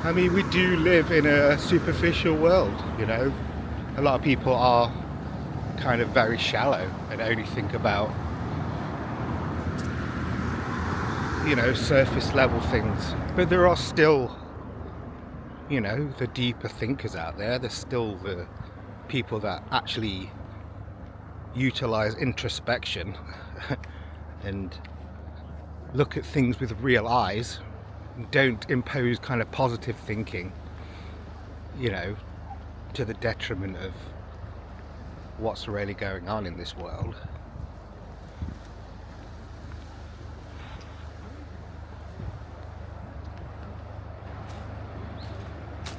I mean, we do live in a superficial world, you know. A lot of people are kind of very shallow and only think about, you know, surface level things. But there are still, you know, the deeper thinkers out there. There's still the people that actually utilize introspection and look at things with real eyes. Don't impose kind of positive thinking, you know, to the detriment of what's really going on in this world.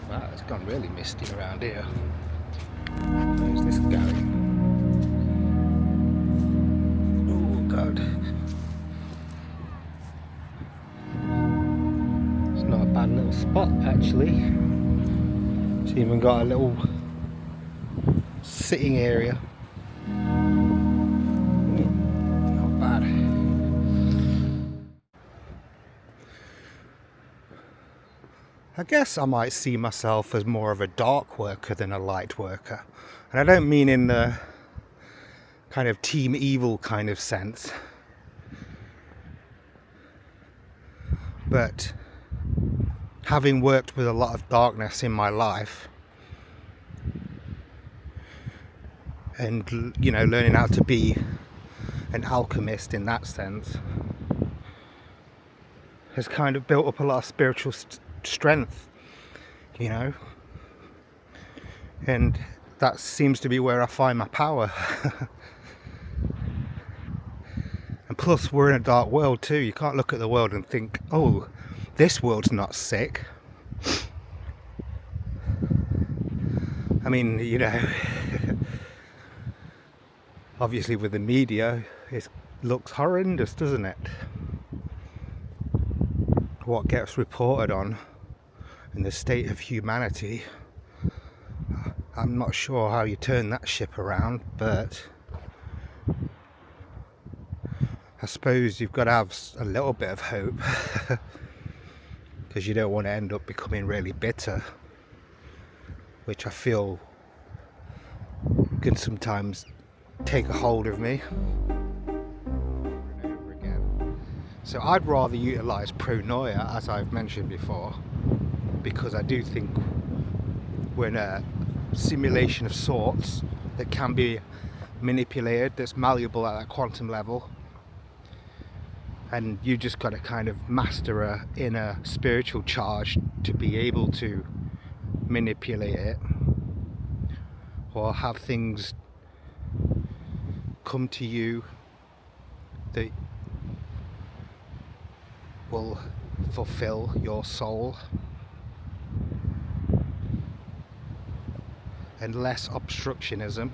Wow, it's gone really misty around here. Where's this going? Oh god. It's not a bad little spot actually. It's even got a little sitting area. Not bad. I guess I might see myself as more of a dark worker than a light worker. And I don't mean in the kind of team evil kind of sense. But having worked with a lot of darkness in my life and, you know, learning how to be an alchemist in that sense has kind of built up a lot of spiritual strength, you know, and that seems to be where I find my power. And plus we're in a dark world too. You can't look at the world and think, oh, this world's not sick. I mean, you know, obviously with the media it looks horrendous, doesn't it? What gets reported on in the state of humanity, I'm not sure how you turn that ship around, but I suppose you've got to have a little bit of hope because you don't want to end up becoming really bitter, which I feel can sometimes take a hold of me. Over again. So I'd rather utilise pronoia, as I've mentioned before, because I do think we're in a simulation of sorts that can be manipulated, that's malleable at that quantum level, and you just got to kind of master a inner spiritual charge to be able to manipulate it or have things come to you that will fulfill your soul. And less obstructionism,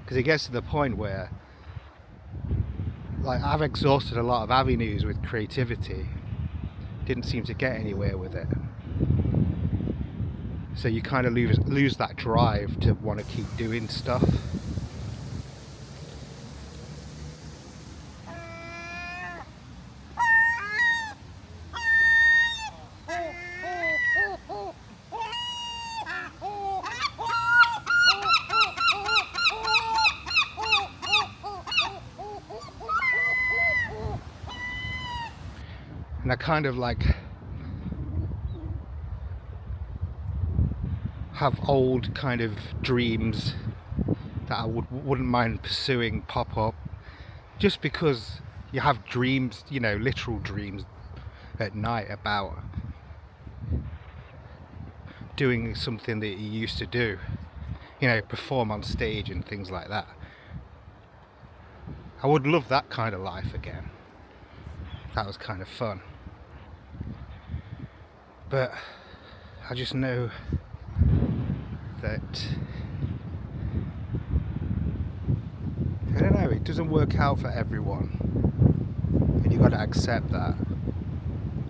because it gets to the point where, like, I've exhausted a lot of avenues with creativity, didn't seem to get anywhere with it, so you kind of lose that drive to want to keep doing stuff. And I kind of like have old kind of dreams that I wouldn't mind pursuing pop up, just because you have dreams, you know, literal dreams at night about doing something that you used to do, you know, perform on stage and things like that. I would love that kind of life again. That was kind of fun. But I just know that, I don't know, it doesn't work out for everyone, and you've got to accept that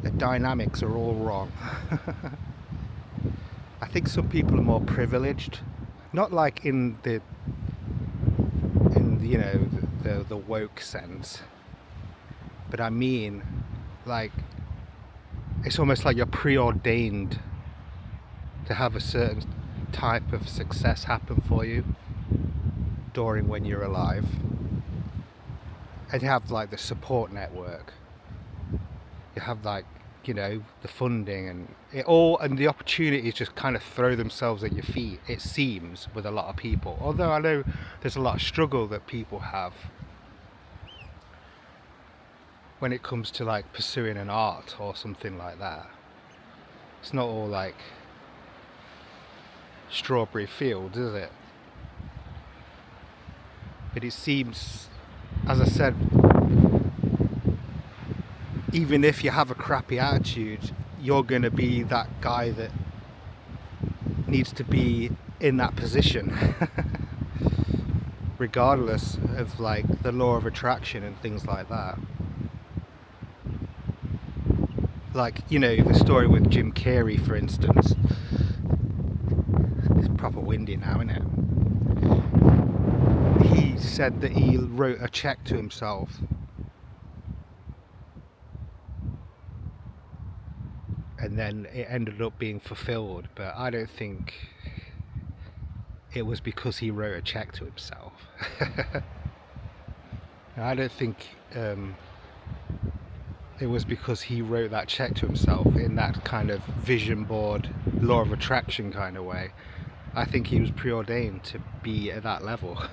the dynamics are all wrong. I think some people are more privileged, not like in the you know, the woke sense, but I mean like it's almost like you're preordained to have a certain type of success happen for you during when you're alive, and you have like the support network, you have like, you know, the funding and it all, and the opportunities just kind of throw themselves at your feet, it seems, with a lot of people. Although I know there's a lot of struggle that people have when it comes to like pursuing an art or something like that. It's not all like strawberry fields, is it? But it seems, as I said, even if you have a crappy attitude, you're going to be that guy that needs to be in that position regardless of like the law of attraction and things like that. Like, you know, the story with Jim Carrey, for instance. It's proper windy now, isn't it? He said that he wrote a check to himself and then it ended up being fulfilled, but I don't think it was because he wrote a check to himself. I don't think it was because he wrote that check to himself in that kind of vision board, law of attraction kind of way. I think he was preordained to be at that level.